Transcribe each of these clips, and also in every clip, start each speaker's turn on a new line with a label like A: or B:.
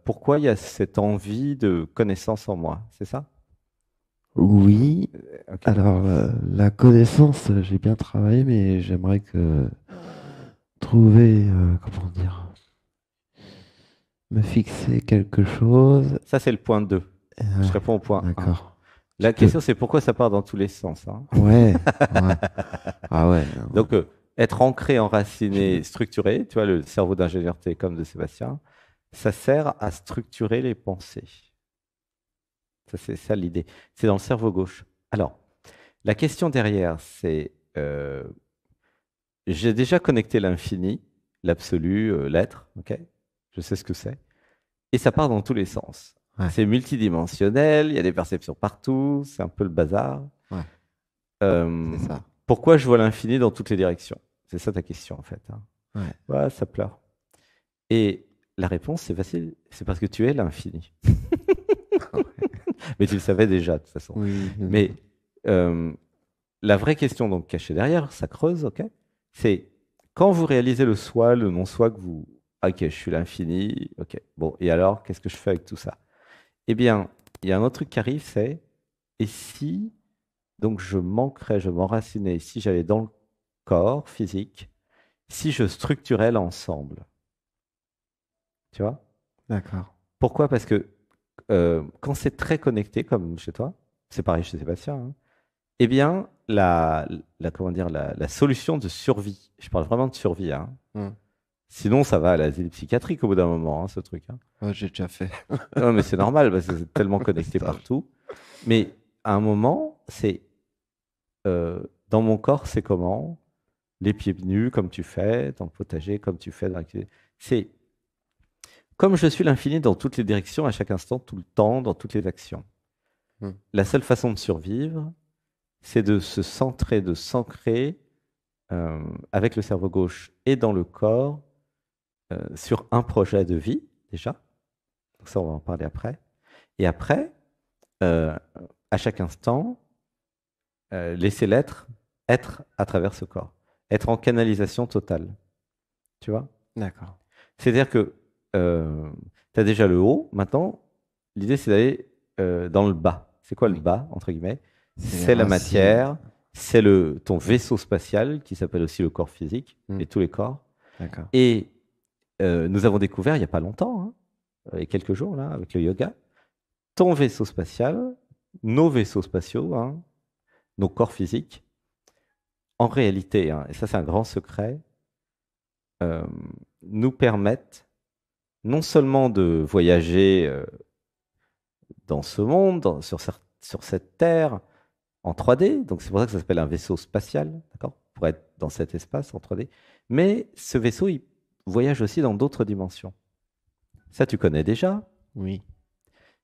A: pourquoi il y a cette envie de connaissance en moi, c'est ça?
B: Oui,
A: Ok.
B: alors la connaissance, j'ai bien travaillé, mais j'aimerais que trouver, comment dire, me fixer quelque chose.
A: Ça, c'est le point 2. Je
B: Ouais,
A: réponds au point 1.
B: d'accord. Tu
A: La
B: peux.
A: question, c'est pourquoi ça part dans tous les sens, hein.
B: Ouais, ouais. Ah ouais, non,
A: Donc, être ancré,
B: je
A: enraciné,
B: veux.
A: structuré, tu vois, le cerveau d'ingénieur télécom de Sébastien, ça sert à structurer les pensées. Ça, c'est ça l'idée. C'est dans le cerveau gauche. Alors, la question derrière, c'est j'ai déjà connecté l'infini, l'absolu, l'être, ok? Je sais ce que c'est. Et ça part dans tous les sens.
B: Ouais,
A: C'est multidimensionnel, il y a des perceptions partout, c'est un peu le bazar.
B: ouais, c'est
A: Euh,
B: ça.
A: Pourquoi je vois l'infini dans toutes les directions? C'est ça ta question en fait, hein.
B: Ouais.
A: Ouais, ça pleure. Et la réponse, c'est facile, c'est parce que tu es l'infini. Mais tu le savais déjà de toute façon.
B: Oui, oui.
A: Mais euh, la vraie question donc cachée derrière, ça creuse, ok? C'est quand vous réalisez le soi, le non-soi que vous... Ok, je suis l'infini, ok. Bon, et alors, qu'est-ce que je fais avec tout ça? Eh bien, il y a un autre truc qui arrive, c'est et si donc je manquerais, je m'enracinais, si j'allais dans le corps physique, si je structurais l'ensemble, tu vois?
B: D'accord.
A: Pourquoi? Parce que quand c'est très connecté, comme chez toi, c'est pareil chez Sébastien, hein, eh bien, comment dire, la solution de survie, je parle vraiment de survie, hein,
B: Hmm.
A: sinon ça va à l'asile psychiatrique au bout d'un moment, hein, ce truc, hein.
B: Ouais, j'ai déjà fait.
A: Non, mais c'est normal parce que c'est tellement
B: Le
A: connecté
B: stage.
A: partout. Mais à un moment, c'est dans mon corps, c'est comment? Les pieds nus, comme tu fais, dans le potager, comme tu fais dans la cuisine. C'est comme je suis l'infini dans toutes les directions, à chaque instant, tout le temps, dans toutes les actions.
B: Hmm.
A: La seule façon de survivre, c'est de se centrer, de s'ancrer euh, avec le cerveau gauche et dans le corps sur un projet de vie, déjà. Donc ça, on va en parler après. Et après, euh, à chaque instant, laisser l'être être à travers ce corps. Être en canalisation totale. Tu vois?
B: D'accord.
A: C'est-à-dire que tu as déjà le haut. Maintenant, l'idée, c'est d'aller dans le bas. C'est quoi le
B: Oui.
A: bas, entre guillemets?
B: C'est les
A: C'est la
B: racines.
A: matière, c'est ton vaisseau spatial, qui s'appelle aussi le corps physique,
B: Hmm.
A: et tous les corps.
B: D'accord.
A: Et nous avons découvert, il n'y a pas longtemps, hein, il y a quelques jours, là, avec le yoga, ton vaisseau spatial, nos vaisseaux spatiaux, hein, nos corps physiques, en réalité, hein, et ça c'est un grand secret, euh, nous permettent non seulement de voyager dans ce monde, sur cette Terre, en 3D, donc c'est pour ça que ça s'appelle un vaisseau spatial, d'accord? Pour être dans cet espace en 3D. Mais ce vaisseau, il voyage aussi dans d'autres dimensions. Ça, tu connais déjà,
B: Oui.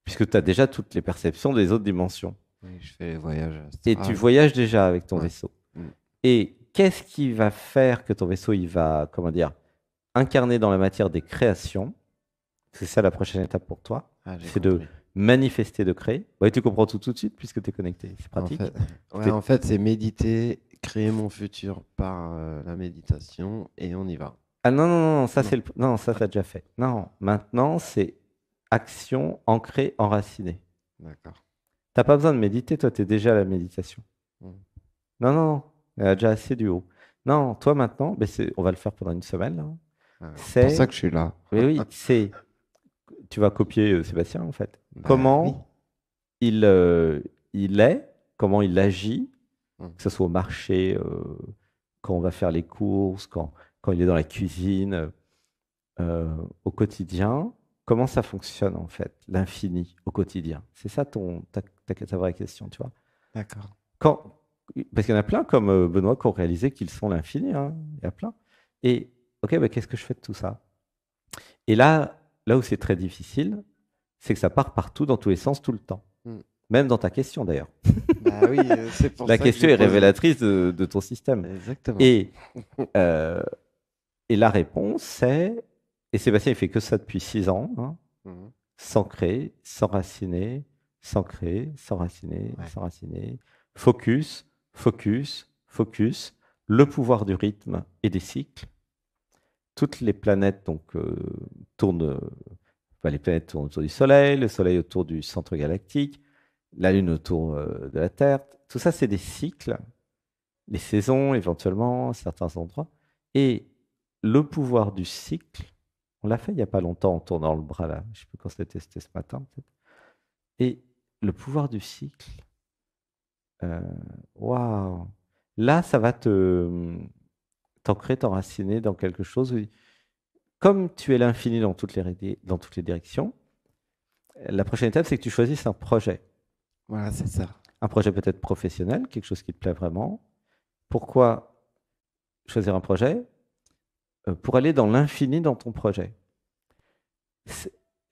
A: puisque tu as déjà toutes les perceptions des autres dimensions.
B: Oui, je fais les voyages
A: Et tu
B: astral.
A: voyages déjà avec ton
B: Ouais.
A: vaisseau.
B: Hmm.
A: Et qu'est-ce qui va faire que ton vaisseau, il va, comment dire, incarner dans la matière des créations? C'est ça la prochaine étape pour toi.
B: Ah, j'ai
A: C'est de
B: compris.
A: manifester, de créer. Ouais, tu comprends tout de suite puisque tu es connecté. C'est
B: En fait,
A: pratique.
B: ouais,
A: T'es-
B: en fait, c'est méditer, créer mon futur par la méditation et on y va.
A: Ah non, non, non, ça
B: Non.
A: c'est non, ça t'as déjà fait. Non, maintenant c'est action ancrée, enracinée.
B: D'accord.
A: T'as pas besoin de méditer, toi, tu es déjà à la méditation.
B: Hmm.
A: Non, non, non, elle a déjà assez du haut. Non, toi maintenant, ben on va le faire pendant une semaine, là.
B: C'est pour ça
A: C'est,
B: que je suis là.
A: oui, oui, tu vas copier Sébastien en fait.
B: Bah oui.
A: Comment il, euh, il est, comment il agit,
B: Hmm.
A: que ce soit au marché, quand on va faire les courses, quand il est dans la cuisine, au quotidien, comment ça fonctionne en fait, l'infini au quotidien? C'est ça ta vraie question, tu vois?
B: D'accord.
A: Quand, parce qu'il y en a plein comme Benoît qui ont réalisé qu'ils sont l'infini, hein. Il y a plein. Et ok, bah, qu'est-ce que je fais de tout ça? Et là où c'est très difficile, c'est que ça part partout, dans tous les sens, tout le temps.
B: Hmm.
A: Même dans ta question d'ailleurs.
B: Bah oui, c'est pour
A: La
B: ça que
A: question
B: j'ai
A: est
B: posé.
A: révélatrice de ton système.
B: Exactement.
A: Et, euh, et la réponse, c'est, et Sébastien, il fait que ça depuis 6 ans, hein,
B: Mhm.
A: s'ancrer, s'enraciner, s'ancrer, s'enraciner,
B: Ouais.
A: s'enraciner. Focus, focus, focus. Le pouvoir du rythme et des cycles. Toutes les planètes donc tournent bah, les planètes tournent autour du Soleil, le Soleil autour du centre galactique, la Lune autour de la Terre. Tout ça, c'est des cycles, les saisons éventuellement, certains endroits. Et le pouvoir du cycle, on l'a fait il n'y a pas longtemps en tournant le bras là, je ne sais plus quand c'était ce matin peut-être. Et le pouvoir du cycle, waouh, là, ça va t'ancrer, t'enraciner dans quelque chose. Comme tu es l'infini dans toutes les directions, la prochaine étape, c'est que tu choisisses un projet.
B: Voilà, c'est ça.
A: Un projet peut-être professionnel, quelque chose qui te plaît vraiment. Pourquoi choisir un projet? Pour aller dans l'infini dans ton projet.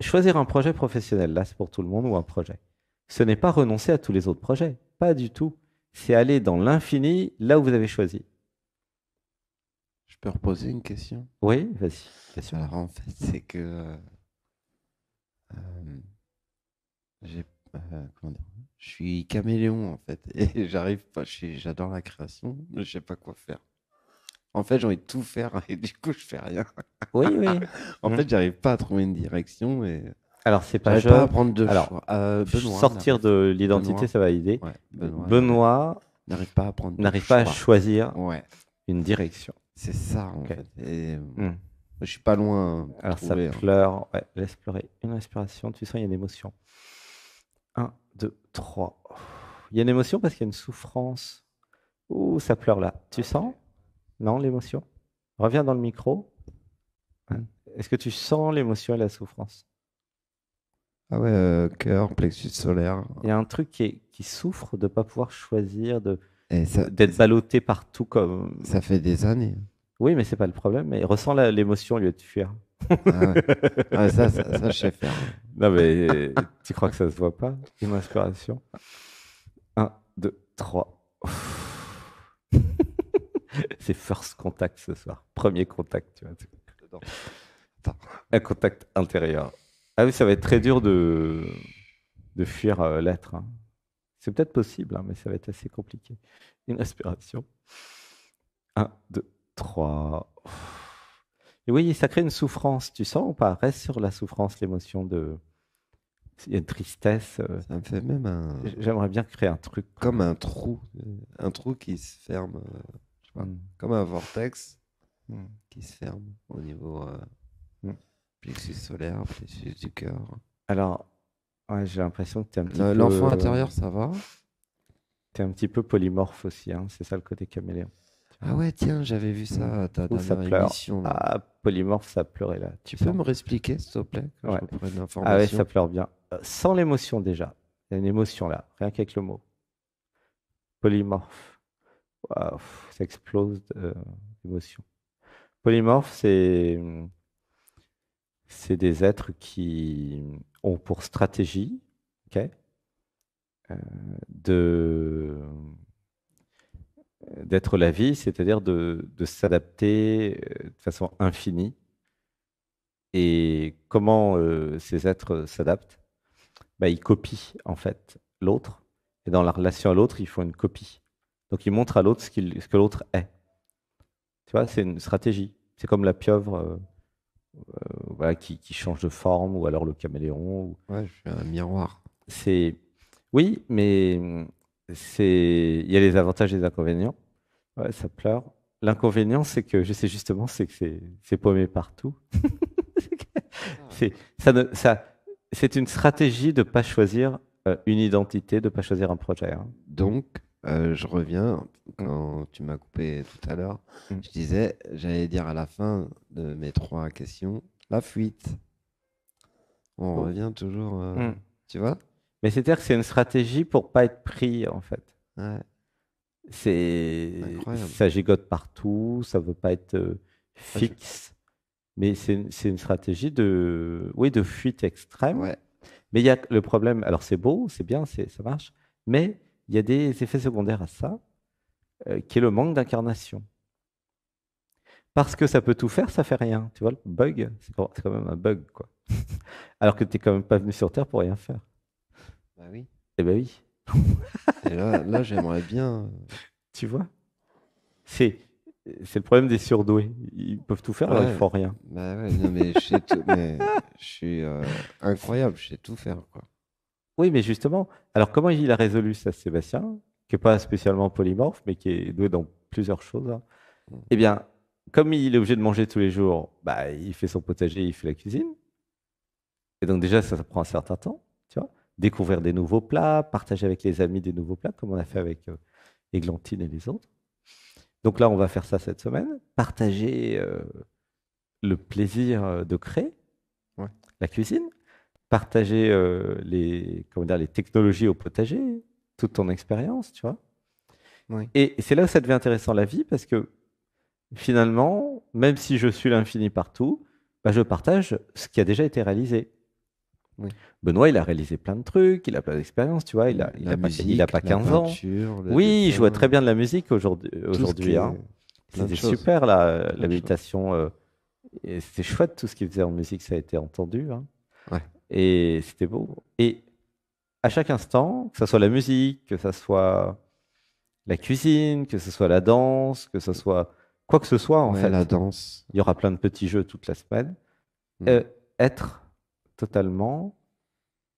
A: Choisir un projet professionnel, là c'est pour tout le monde, ou un projet. Ce n'est pas renoncer à tous les autres projets, pas du tout. C'est aller dans l'infini là où vous avez choisi.
B: Je peux reposer une question?
A: Oui, vas-y, bien sûr.
B: Alors en fait, c'est que j'ai, comment dire, je suis caméléon en fait, et j'arrive pas, j'adore la création, mais je sais pas quoi faire. En fait, j'ai envie de tout faire et du coup, je fais rien.
A: Oui, oui.
B: En
A: Mhm.
B: fait, j'arrive pas à trouver une direction et
A: Alors, c'est pas
B: j'arrive pas à
A: je.
B: prendre de
A: Alors,
B: choix. Benoît
A: sortir de l'identité,
B: Benoît,
A: ça va aider.
B: ouais,
A: Benoît
B: n'arrive pas à prendre de
A: n'arrive pas à
B: choix.
A: choisir
B: Ouais,
A: une direction.
B: c'est ça en
A: Ok.
B: fait. Et
A: Hmm.
B: je suis pas loin pour
A: Alors, ça
B: trouver, hein.
A: pleure. Ouais, laisse pleurer. Une respiration. Tu sens, il y a une émotion. 1, 2, 3. Il y a une émotion parce qu'il y a une souffrance. Ouh, ça pleure là. Tu sens? Non, l'émotion? Reviens dans le micro. Ouais. Est-ce que tu sens l'émotion et la souffrance?
B: Ah ouais, cœur, plexus solaire.
A: Il y a un truc qui souffre de ne pas pouvoir choisir,
B: Et ça,
A: d'être ballotté partout comme.
B: ça fait des années.
A: Oui, mais c'est pas le problème. Mais ressens l'émotion au lieu de fuir.
B: Ah ouais. Ah, ça, je sais faire.
A: Non, mais tu crois que ça se voit pas? Une inspiration. 1, 2, 3. C'est first contact ce soir. Premier contact, tu vois.
B: Attends.
A: Un contact intérieur. Ah oui, ça va être très dur de fuir l'être, hein. C'est peut-être possible, hein, mais ça va être assez compliqué. Une respiration. 1, 2, 3. Et oui, ça crée une souffrance, tu sens ou pas? Reste sur la souffrance, l'émotion de. Il y a une tristesse.
B: Ça me fait même
A: J'aimerais bien créer un truc.
B: comme un trou qui se ferme, je sais pas,
A: Mm.
B: comme un vortex
A: Mm.
B: qui se ferme au niveau
A: Mm.
B: plexus solaire, plexus du cœur.
A: Alors, ouais, j'ai l'impression que tu es un petit peu.
B: L'enfant intérieur, ça va?
A: Tu es un petit peu polymorphe aussi, hein. C'est ça le côté caméléon.
B: Ah ouais, tiens, j'avais vu ça à ta
A: Où ça
B: dernière
A: pleure.
B: émission, là.
A: Ah, polymorphe, ça pleurait là.
B: Tu peux
A: sens.
B: me réexpliquer, s'il te plaît, que
A: Ouais.
B: je reprenne
A: Ah ouais,
B: l'information?
A: ça pleure bien. Sans l'émotion déjà. Il y a une émotion là, rien qu'avec le mot. Polymorphe. Waouh, ça explose d'émotion. Polymorphe, c'est des êtres qui ont pour stratégie, ok, de d'être la vie, c'est-à-dire de s'adapter de façon infinie. Et comment ces êtres s'adaptent? Bah, ils copient en fait l'autre. Et dans la relation à l'autre, ils font une copie. Donc ils montrent à l'autre ce que l'autre est. Tu vois, c'est une stratégie. C'est comme la pieuvre voilà, qui change de forme, ou alors le caméléon.
B: Ouais, je suis un miroir.
A: C'est oui, mais il y a les avantages et les inconvénients. Ouais, ça pleure. L'inconvénient, c'est que je sais justement, c'est que c'est paumé partout. C'est ça ne- ça- c'est une stratégie de ne pas choisir une identité, de ne pas choisir un projet, hein.
B: Donc, je reviens, quand tu m'as coupé tout à l'heure,
A: Mm.
B: je disais, j'allais dire à la fin de mes 3 questions, la fuite. On
A: Oh.
B: revient toujours,
A: Mm.
B: tu vois?
A: Mais c'est-à-dire que c'est une stratégie pour pas être pris, en fait.
B: Ouais,
A: C'est
B: incroyable.
A: ça gigote partout, ça veut pas être
B: Ah,
A: fixe, mais c'est une stratégie oui, de fuite extrême.
B: Ouais,
A: Mais il y a le problème. Alors c'est beau, c'est bien, ça marche, mais il y a des effets secondaires à ça, qui est le manque d'incarnation. Parce que ça peut tout faire, ça fait rien. Tu vois, le bug, c'est quand même un bug, quoi. Alors que tu n'es quand même pas venu sur Terre pour rien faire.
B: bah oui.
A: Eh ben oui,
B: Et là, j'aimerais bien.
A: tu vois. C'est C'est le problème des surdoués. Ils peuvent tout faire, alors ils
B: Ouais,
A: font rien.
B: bah ouais, non, mais je sais tout, mais je suis incroyable, je sais tout faire, quoi.
A: Oui, mais justement, alors comment il a résolu ça, Sébastien, qui n'est pas spécialement polymorphe, mais qui est doué dans plusieurs choses, hein. Eh bien, comme il est obligé de manger tous les jours, bah, il fait son potager, il fait la cuisine. Et donc déjà, ça prend un certain temps, tu vois. Découvrir des nouveaux plats, partager avec les amis des nouveaux plats, comme on a fait avec Églantine et les autres. Donc là, on va faire ça cette semaine. Partager le plaisir de créer
B: Ouais,
A: la cuisine. Partager comment dire, les technologies au potager, toute ton expérience, tu vois.
B: ouais,
A: Et c'est là où ça devient intéressant la vie, parce que finalement, même si je suis l'infini partout, bah, je partage ce qui a déjà été réalisé.
B: oui.
A: Benoît, il a réalisé plein de trucs, il a plein d'expérience, tu vois,
B: La
A: il a pas
B: musique, la
A: 15 ans.
B: peinture, le
A: Oui, il jouait très
B: dessin,
A: bien de la musique aujourd'hui,
B: tout ce qui
A: hein.
B: est plein de
A: C'était
B: choses,
A: super, là,
B: plein
A: la
B: de choses.
A: méditation. Et c'était chouette tout ce qu'il faisait en musique, ça a été entendu, hein.
B: Ouais,
A: Et c'était beau. Et à chaque instant, que ce soit la musique, que ce soit la cuisine, que ce soit la danse, que ce soit quoi que ce soit, en
B: ouais, la
A: fait,
B: danse.
A: il y aura plein de petits jeux toute la semaine.
B: Mm.
A: Être totalement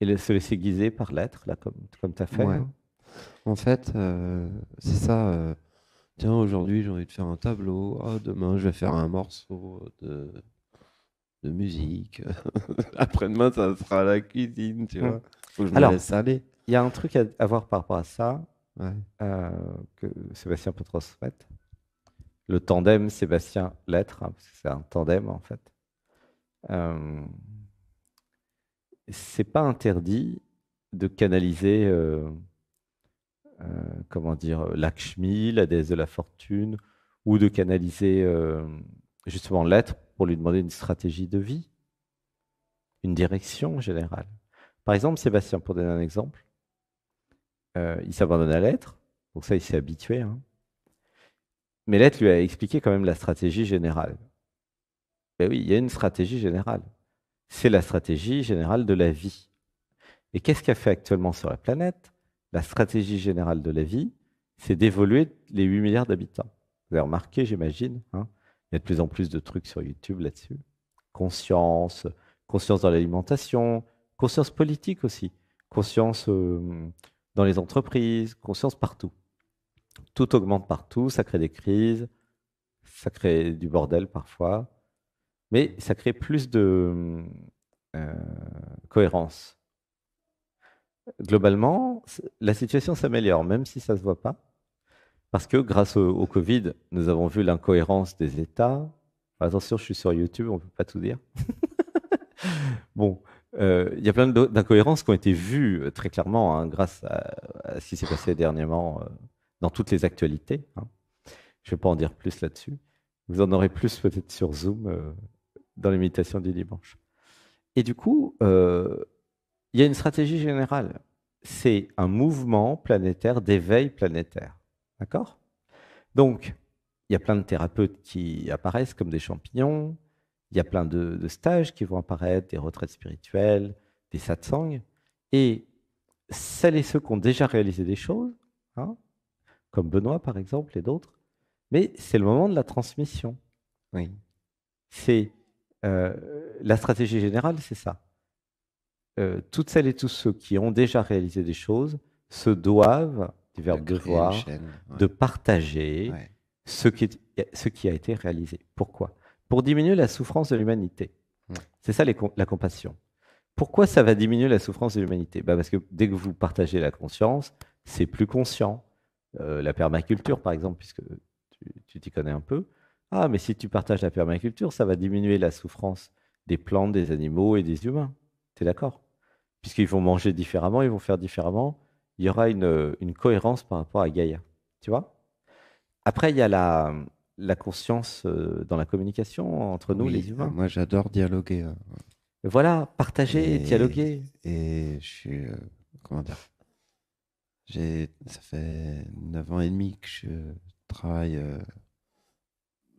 A: et se laisser guider par l'être, là, comme tu as fait,
B: Ouais.
A: hein.
B: En fait, c'est ça. Tiens, aujourd'hui, j'ai envie de faire un tableau. Ah, demain, je vais faire un morceau de musique. Après-demain, ça sera la cuisine, tu
A: Hmm.
B: vois. Faut que je me
A: Alors,
B: laisse aller.
A: il y a un truc à voir par rapport à ça,
B: Ouais,
A: euh, que Sébastien peut transmettre. Le tandem Sébastien-Lettre, hein, parce que c'est un tandem en fait. Euh, c'est pas interdit de canaliser, comment dire, Lakshmi, la déesse de la fortune, ou de canaliser justement l'être pour lui demander une stratégie de vie, une direction générale. Par exemple, Sébastien, pour donner un exemple, il s'abandonne à l'être, donc ça, il s'est habitué, hein. Mais l'être lui a expliqué quand même la stratégie générale. Ben oui, il y a une stratégie générale. C'est la stratégie générale de la vie. Et qu'est-ce qu'a fait actuellement sur la planète? La stratégie générale de la vie, c'est d'évoluer les 8 milliards d'habitants. Vous avez remarqué, j'imagine, hein, il y a de plus en plus de trucs sur YouTube là-dessus. Conscience, conscience dans l'alimentation, conscience politique aussi, conscience dans les entreprises, conscience partout. Tout augmente partout, ça crée des crises, ça crée du bordel parfois, mais ça crée plus de euh, cohérence. Globalement, la situation s'améliore, même si ça ne se voit pas, parce que grâce au Covid, nous avons vu l'incohérence des États. Attention, je suis sur YouTube, on ne peut pas tout dire. Bon, il y a plein d'incohérences qui ont été vues très clairement, hein, grâce à ce qui s'est passé dernièrement dans toutes les actualités, hein. Je ne vais pas en dire plus là-dessus. Vous en aurez plus peut-être sur Zoom dans l'imitation du dimanche. Et du coup, il y a une stratégie générale. C'est un mouvement planétaire d'éveil planétaire. D'accord? Donc, il y a plein de thérapeutes qui apparaissent comme des champignons. Il y a plein de stages qui vont apparaître, des retraites spirituelles, des satsangs. Et celles et ceux qui ont déjà réalisé des choses, hein, comme Benoît par exemple et d'autres, mais c'est le moment de la transmission.
B: oui.
A: C'est la stratégie générale, c'est ça. Toutes celles et tous ceux qui ont déjà réalisé des choses se doivent, du
B: De
A: verbe
B: créer une
A: devoir,
B: chaîne.
A: de
B: Ouais,
A: partager
B: ouais.
A: ce qui a été réalisé. Pourquoi? Pour diminuer la souffrance de l'humanité.
B: Mm.
A: C'est ça la compassion. Pourquoi ça va diminuer la souffrance de l'humanité? Bah parce que dès que vous partagez la conscience, c'est plus conscient. La permaculture, par exemple, puisque tu t'y connais un peu. Ah, mais si tu partages la permaculture, ça va diminuer la souffrance des plantes, des animaux et des humains. Tu es d'accord? Puisqu'ils vont manger différemment, ils vont faire différemment. Il y aura une cohérence par rapport à Gaïa. Tu vois? Après, il y a la conscience dans la communication entre nous,
B: Oui,
A: les humains.
B: moi j'adore dialoguer, hein.
A: Voilà, partager,
B: Et,
A: dialoguer.
B: et je suis, comment dire, ça fait 9 ans et demi que je travaille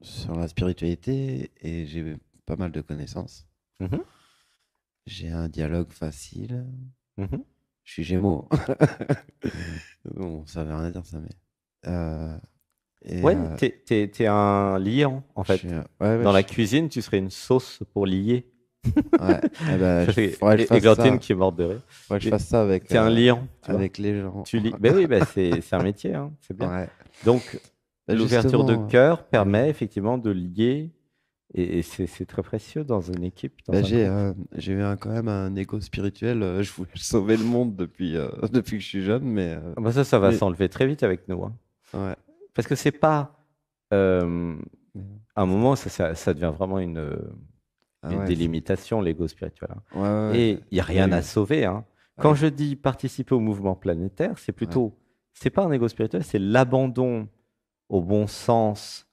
B: sur la spiritualité et j'ai pas mal de connaissances.
A: Mhm,
B: J'ai un dialogue facile.
A: mhm.
B: Je suis Gémeaux. Bon, ça veut rien dire ça, mais. euh, Et
A: Ouais, t'es un liant, en
B: je
A: fait.
B: suis, ouais, ouais,
A: Dans la cuisine, tu serais une sauce pour lier.
B: ouais. Eh ben,
A: Ça fait
B: faudrait que je fasse
A: Églantine
B: ça.
A: qui est morte de rire.
B: Faudrait que je
A: Mais
B: fasse ça
A: t'es un liant, tu vois.
B: avec les gens.
A: Tu lis. Ben oui, ben c'est un métier, hein, c'est bien.
B: Ouais.
A: Donc,
B: Bah,
A: l'ouverture de
B: justement,
A: cœur
B: ouais.
A: permet effectivement de lier, et c'est très précieux dans une équipe,
B: Bah,
A: dans un groupe.
B: j'ai eu quand même un égo spirituel. Je voulais sauver le monde depuis, depuis que je suis jeune,
A: Ah ben ça va
B: mais
A: s'enlever très vite avec nous, hein.
B: ouais.
A: Parce que c'est pas. euh,
B: Mais-
A: à un moment, ça devient vraiment
B: Ah
A: une
B: ouais,
A: délimitation, l'ego spirituel, hein.
B: ouais, ouais,
A: Et il n'y a
B: il y a
A: rien à
B: eu.
A: sauver, hein.
B: Ah,
A: Quand je dis participer au mouvement planétaire, c'est
B: ouais.
A: plutôt. C'est pas un ego spirituel, c'est l'abandon au bon sens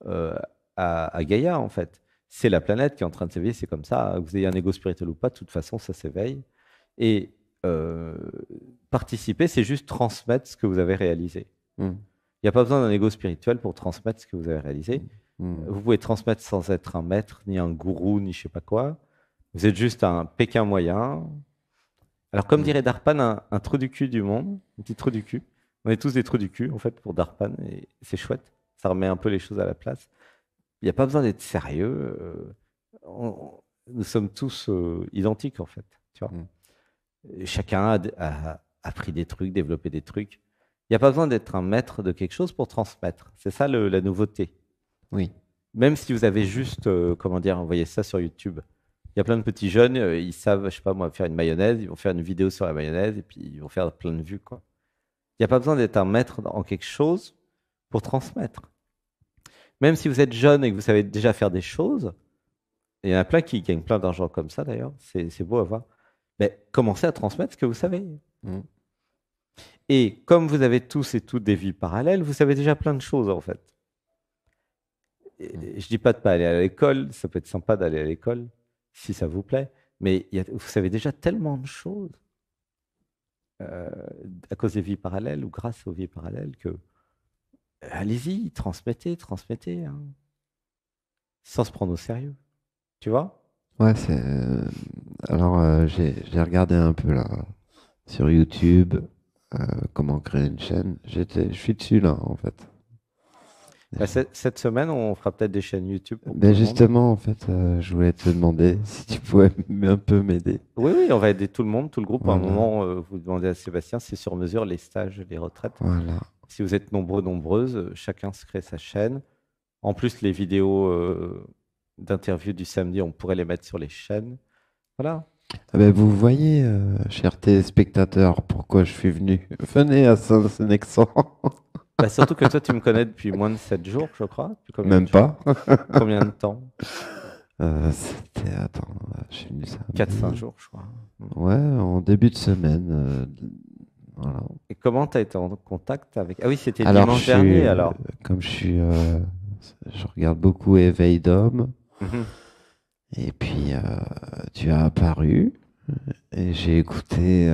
A: euh, à Gaïa, en fait. C'est la planète qui est en train de s'éveiller, c'est comme ça. Que vous ayez un ego spirituel ou pas, de toute façon, ça s'éveille. Et euh, participer, c'est juste transmettre ce que vous avez réalisé.
B: Hmm,
A: Il n'y a pas besoin d'un ego spirituel pour transmettre ce que vous avez réalisé.
B: hmm,
A: Vous pouvez transmettre sans être un maître, ni un gourou, ni je sais pas quoi. Vous êtes juste un Pékin moyen. Alors, comme
B: hmm.
A: dirait Darpan, un trou du cul du monde, un petit trou du cul. On est tous des trous du cul, en fait, pour Darpan, et c'est chouette. Ça remet un peu les choses à la place. Il n'y a pas besoin d'être sérieux. Nous sommes tous identiques, en fait. Tu vois.
B: Hmm.
A: Et chacun a appris des trucs, développé des trucs. Il n'y a pas besoin d'être un maître de quelque chose pour transmettre. C'est ça la nouveauté.
B: Oui.
A: Même si vous avez juste, comment dire, envoyé ça sur YouTube. Il y a plein de petits jeunes, ils savent, je sais pas moi, faire une mayonnaise, ils vont faire une vidéo sur la mayonnaise et puis ils vont faire plein de vues, quoi. Il n'y a pas besoin d'être un maître en quelque chose pour transmettre. Même si vous êtes jeune et que vous savez déjà faire des choses, et il y en a plein qui gagnent plein d'argent comme ça d'ailleurs, c'est beau à voir, mais commencez à transmettre ce que vous savez.
B: Hmm,
A: Et comme vous avez tous et toutes des vies parallèles, vous savez déjà plein de choses en fait.
B: hmm.
A: Et je dis pas de pas aller à l'école, ça peut être sympa d'aller à l'école, si ça vous plaît, mais vous savez déjà tellement de choses euh, à cause des vies parallèles ou grâce aux vies parallèles que allez-y, transmettez, transmettez, hein, sans se prendre au sérieux. Tu vois?
B: Ouais, c'est. Alors, j'ai regardé un peu là sur YouTube comment créer une chaîne. Je suis dessus là, en fait.
A: Bah, cette semaine, on fera peut-être des chaînes YouTube pour
B: Ben
A: tout le monde.
B: justement, en fait, je voulais te demander si tu pouvais un peu m'aider.
A: Oui, oui, on va aider tout le monde, tout le groupe. À un
B: Voilà,
A: moment, vous demandez à Sébastien, c'est sur mesure, les stages, les retraites.
B: voilà.
A: Si vous êtes nombreux, nombreuses, chacun se crée sa chaîne. En plus, les vidéos d'interviews du samedi, on pourrait les mettre sur les chaînes. Voilà.
B: Ah ben, vous voyez, chers téléspectateurs, pourquoi je suis venu. Venez à Saint-Nexan.
A: Bah, surtout que toi, tu me connais depuis moins de 7 jours, je crois. Depuis combien de
B: Même
A: jours?
B: pas.
A: Combien de temps?
B: C'était, attends, je suis venu
A: 4-5
B: samedi.
A: jours, je crois.
B: Ouais, en début de semaine. Voilà.
A: Et comment tu as été en contact avec... Ah oui, c'était
B: Alors,
A: dimanche dernier, alors.
B: comme je regarde beaucoup Éveil d'homme,
A: Mhm.
B: et puis tu as apparu, et j'ai écouté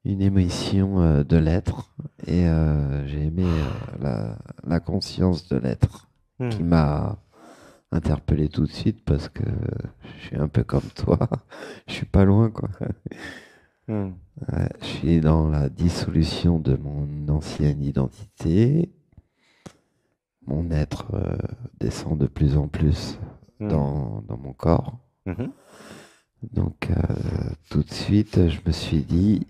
B: une émission de lettres, et j'ai aimé la conscience de l'être, qui
A: Hmm.
B: m'a interpellé tout de suite parce que je suis un peu comme toi, je suis pas loin, quoi.
A: Hmm.
B: Ouais, je suis dans la dissolution de mon ancienne identité. Mon être descend de plus en plus
A: Hmm.
B: dans mon corps.
A: Mhm.
B: Donc tout de suite, je me suis dit,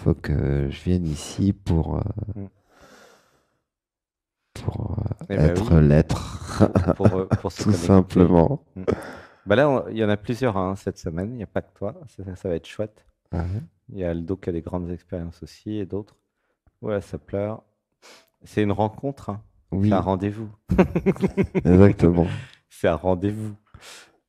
B: faut que je vienne ici
A: Hmm.
B: pour
A: Eh ben
B: être
A: oui,
B: l'être,
A: pour se
B: tout
A: connecter.
B: simplement.
A: Hmm. Bah là, il y en a plusieurs hein, cette semaine. Il n'y a pas que toi. Ça va être chouette.
B: Ouais.
A: Il y a Aldo qui a des grandes expériences aussi et d'autres. Ouais, ça pleure. C'est une rencontre, hein. C'est un
B: Oui,
A: rendez-vous.
B: exactement.
A: C'est un rendez-vous.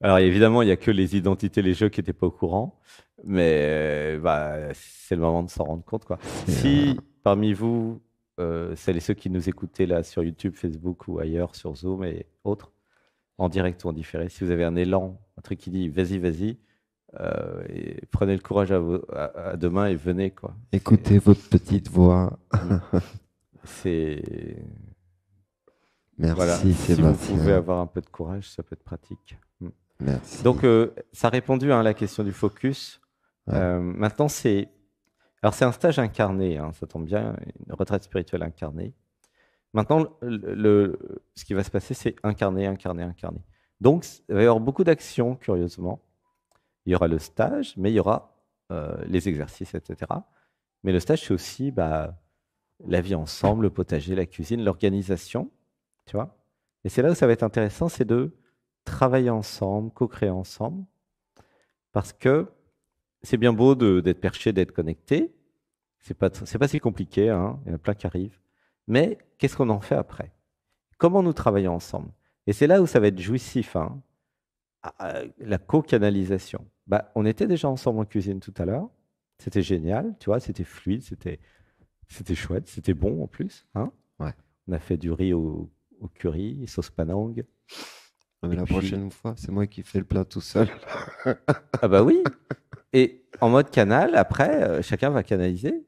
A: Alors évidemment, il n'y a que les identités, les jeux qui n'étaient pas au courant, mais bah, c'est le moment de s'en rendre compte, quoi.
B: C'est,
A: Si parmi vous, celles et ceux qui nous écoutaient là sur YouTube, Facebook ou ailleurs, sur Zoom et autres, en direct ou en différé, si vous avez un élan, un truc qui dit vas-y, vas-y, et prenez le courage à deux mains et venez, quoi.
B: écoutez votre petite voix.
A: Mm. C'est voilà,
B: Merci
A: si vous pouvez
B: Sébastien.
A: avoir un peu de courage, ça peut être pratique. Mm. Donc,
B: Merci.
A: ça a répondu hein, à la question du focus.
B: Ouais.
A: Maintenant, alors c'est un stage incarné, hein, ça tombe bien, une retraite spirituelle incarnée. Maintenant, ce qui va se passer, c'est incarner, incarner, incarner. Donc, il va y avoir beaucoup d'actions, curieusement. Il y aura le stage, mais il y aura les exercices, etc. Mais le stage, c'est aussi la vie ensemble, le potager, la cuisine, l'organisation, tu vois. Et c'est là où ça va être intéressant, c'est de travailler ensemble, co-créer ensemble, parce que c'est bien beau d'être perché, d'être connecté. C'est pas si compliqué, hein, il y en a plein qui arrivent. Mais qu'est-ce qu'on en fait après? Comment nous travaillons ensemble? Et c'est là où ça va être jouissif, hein, la co-canalisation. On était déjà ensemble en cuisine tout à l'heure. C'était génial, tu vois, c'était fluide, c'était chouette, c'était bon en plus, hein.
B: Ouais.
A: On a fait du riz au curry, sauce panang.
B: Mais
A: Et
B: la
A: puis-
B: prochaine fois, c'est moi qui fais le plat tout seul.
A: Ah bah oui. Et en mode canal, après, chacun va canaliser,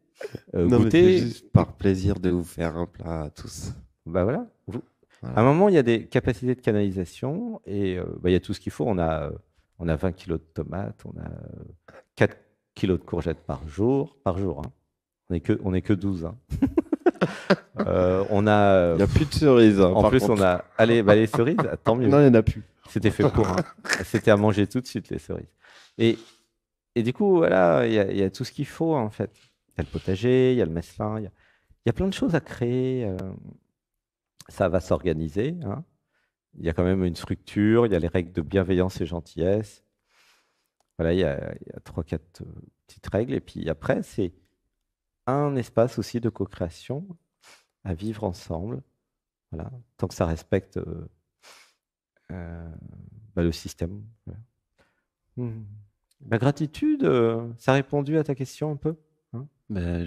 B: Non, mais c'est
A: goûter.
B: juste par plaisir de vous faire un plat à tous.
A: Bah voilà.
B: Voilà.
A: À un moment, il y a des capacités de canalisation et il y a tout ce qu'il faut. On a 20 kilos de tomates, on a 4 kilos de courgettes par jour, hein. On est que 12, hein. On a,
B: Il n'y a plus de cerises. Hein,
A: en
B: par
A: plus,
B: contre.
A: on a, allez, les cerises, tant mieux.
B: Non, il n'y en a plus.
A: C'était fait pour, hein. C'était à manger tout de suite, les cerises. Et, et du coup, voilà, il y a tout ce qu'il faut, en fait. Il y a le potager, il y a le messelin, il y a plein de choses à créer. Ça va s'organiser, hein. Il y a quand même une structure, il y a les règles de bienveillance et gentillesse. Voilà, il y a 3-4 petites règles. Et puis après, c'est un espace aussi de co-création à vivre ensemble. Voilà, tant que ça respecte le système. Voilà. La gratitude, ça a répondu à ta question un peu, hein?
B: Ben,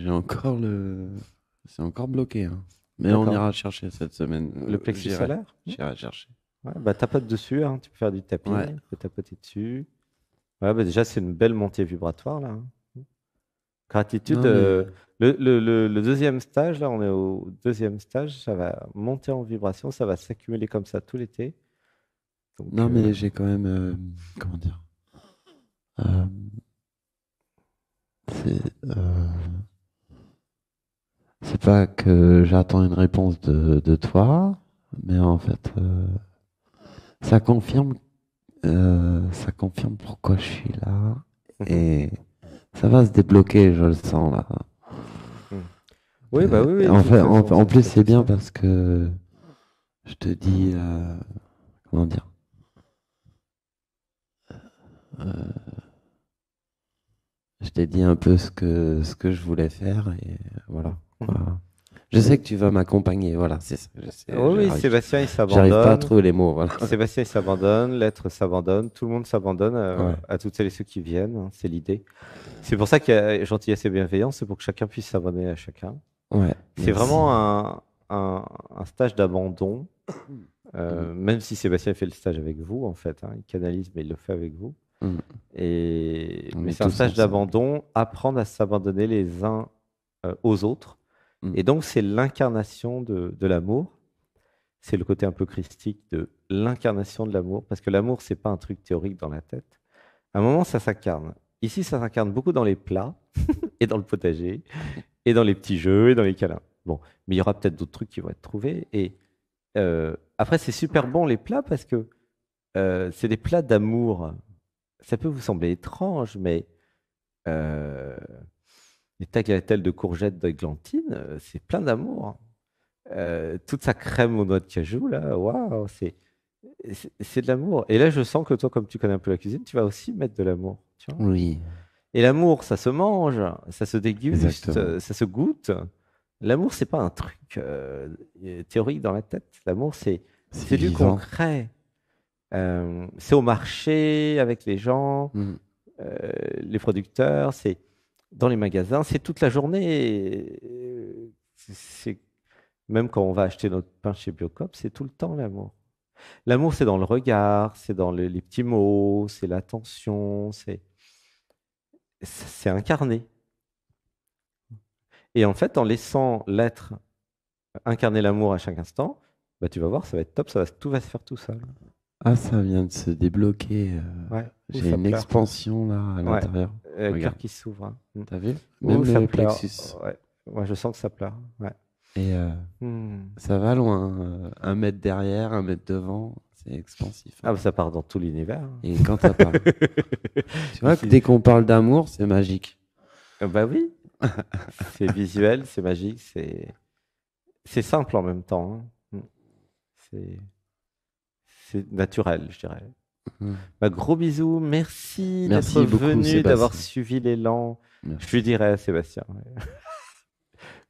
B: c'est encore bloqué. Hein. Mais on
A: D'accord.
B: ira chercher cette semaine.
A: Le plexus solaire?
B: J'irai chercher.
A: Ouais, tapote dessus, hein. Tu peux faire du tapping,
B: Ouais.
A: tu peux tapoter dessus. Ouais, déjà, c'est une belle montée vibratoire, là, hein. Gratitude.
B: Non, mais-
A: Le deuxième stage, là, on est au deuxième stage, ça va monter en vibration, ça va s'accumuler comme ça tout l'été. Donc,
B: Non, mais j'ai quand même. Comment dire euh, c'est, c'est pas que j'attends une réponse de toi, mais en fait, ça confirme, ça confirme pourquoi je suis là. Et ça va se débloquer, je le sens là.
A: oui, bah oui, oui,
B: En
A: de toute
B: fait,
A: façon,
B: en
A: ça
B: plus,
A: se fait
B: c'est
A: tout
B: bien
A: seul.
B: parce que je te dis, comment dire, euh, je t'ai dit un peu ce que je voulais faire et voilà. Quoi. Je sais que tu vas m'accompagner, voilà, c'est ça. Je sais,
A: Oui,
B: j'arrive-
A: Sébastien, il
B: J'arrive pas à
A: s'abandonne.
B: trouver les mots, voilà.
A: Sébastien, il s'abandonne. L'être s'abandonne. Tout le monde s'abandonne
B: Ouais.
A: à toutes celles et ceux qui viennent, hein. C'est l'idée. C'est pour ça qu'il y a gentillesse et bienveillance. C'est pour que chacun puisse s'abandonner à chacun.
B: Ouais,
A: C'est
B: merci.
A: vraiment un stage d'abandon. Même si Sébastien fait le stage avec vous, en fait, hein, il canalise, mais il le fait avec vous.
B: Mm. On
A: Mais
B: est
A: c'est un
B: tous
A: stage
B: ensemble.
A: d'abandon, apprendre à s'abandonner les uns aux autres.
B: Mm.
A: Et donc, c'est l'incarnation de l'amour. C'est le côté un peu christique de l'incarnation de l'amour, parce que l'amour, c'est pas un truc théorique dans la tête. À un moment, ça s'incarne. Ici, ça s'incarne beaucoup dans les plats, et dans le potager, et dans les petits jeux, et dans les câlins. Bon, mais il y aura peut-être d'autres trucs qui vont être trouvés. Et après, c'est super bon les plats, parce que c'est des plats d'amour. Ça peut vous sembler étrange, mais les tagliatelles de courgettes d'églantine, c'est plein d'amour. Toute sa crème aux noix de cajou, là, waouh, c'est de l'amour. Et là, je sens que toi, comme tu connais un peu la cuisine, tu vas aussi mettre de l'amour, tu vois.
B: Oui,
A: Et l'amour, ça se mange, ça se déguste,
B: exactement.
A: ça se goûte. L'amour, c'est pas un truc théorique dans la tête. L'amour, c'est du
B: vivant.
A: concret. C'est au marché avec les gens,
B: Mm.
A: les producteurs, c'est dans les magasins, c'est toute la journée. C'est même quand on va acheter notre pain chez Biocop, c'est tout le temps l'amour. L'amour, c'est dans le regard, c'est dans les petits mots, c'est l'attention, c'est incarné. Et en fait, en laissant l'être incarner l'amour à chaque instant, bah, tu vas voir, ça va être top, tout va se faire tout seul.
B: Ah, ça vient de se débloquer.
A: Ouais. Ouh,
B: J'ai
A: ça
B: une
A: pleure.
B: expansion là à
A: Ouais.
B: l'intérieur.
A: Cœur
B: Regarde.
A: qui s'ouvre, hein.
B: T'as vu?
A: Ouh,
B: Même
A: ça
B: le
A: pleure.
B: plexus.
A: Ouais. Ouais, je sens que ça pleure. Ouais.
B: Et
A: Hmm.
B: ça va loin. 1 mètre derrière, 1 mètre devant, c'est expansif.
A: Ah, bah, ça part dans tout l'univers.
B: Et quand ça parle. Tu vois que dès qu'on parle d'amour, c'est magique.
A: Bah oui, c'est visuel, c'est magique, c'est simple en même temps, hein. C'est c'est naturel, je dirais.
B: Mm.
A: Bah, gros bisous, merci
B: Merci
A: d'être
B: beaucoup,
A: venu, d'avoir
B: Sébastien.
A: suivi l'élan. Je
B: Merci.
A: lui dirais, Sébastien, ouais.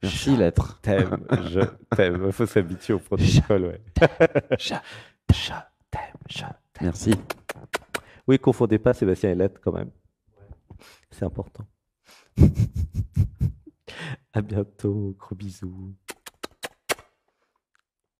B: Merci, l'être.
A: Je t'aime. Il faut s'habituer au protocole, ouais.
B: Je
A: Je je t'aime.
B: Merci.
A: Oui, confondez pas Sébastien et l'être quand même. C'est important. À bientôt, gros bisous.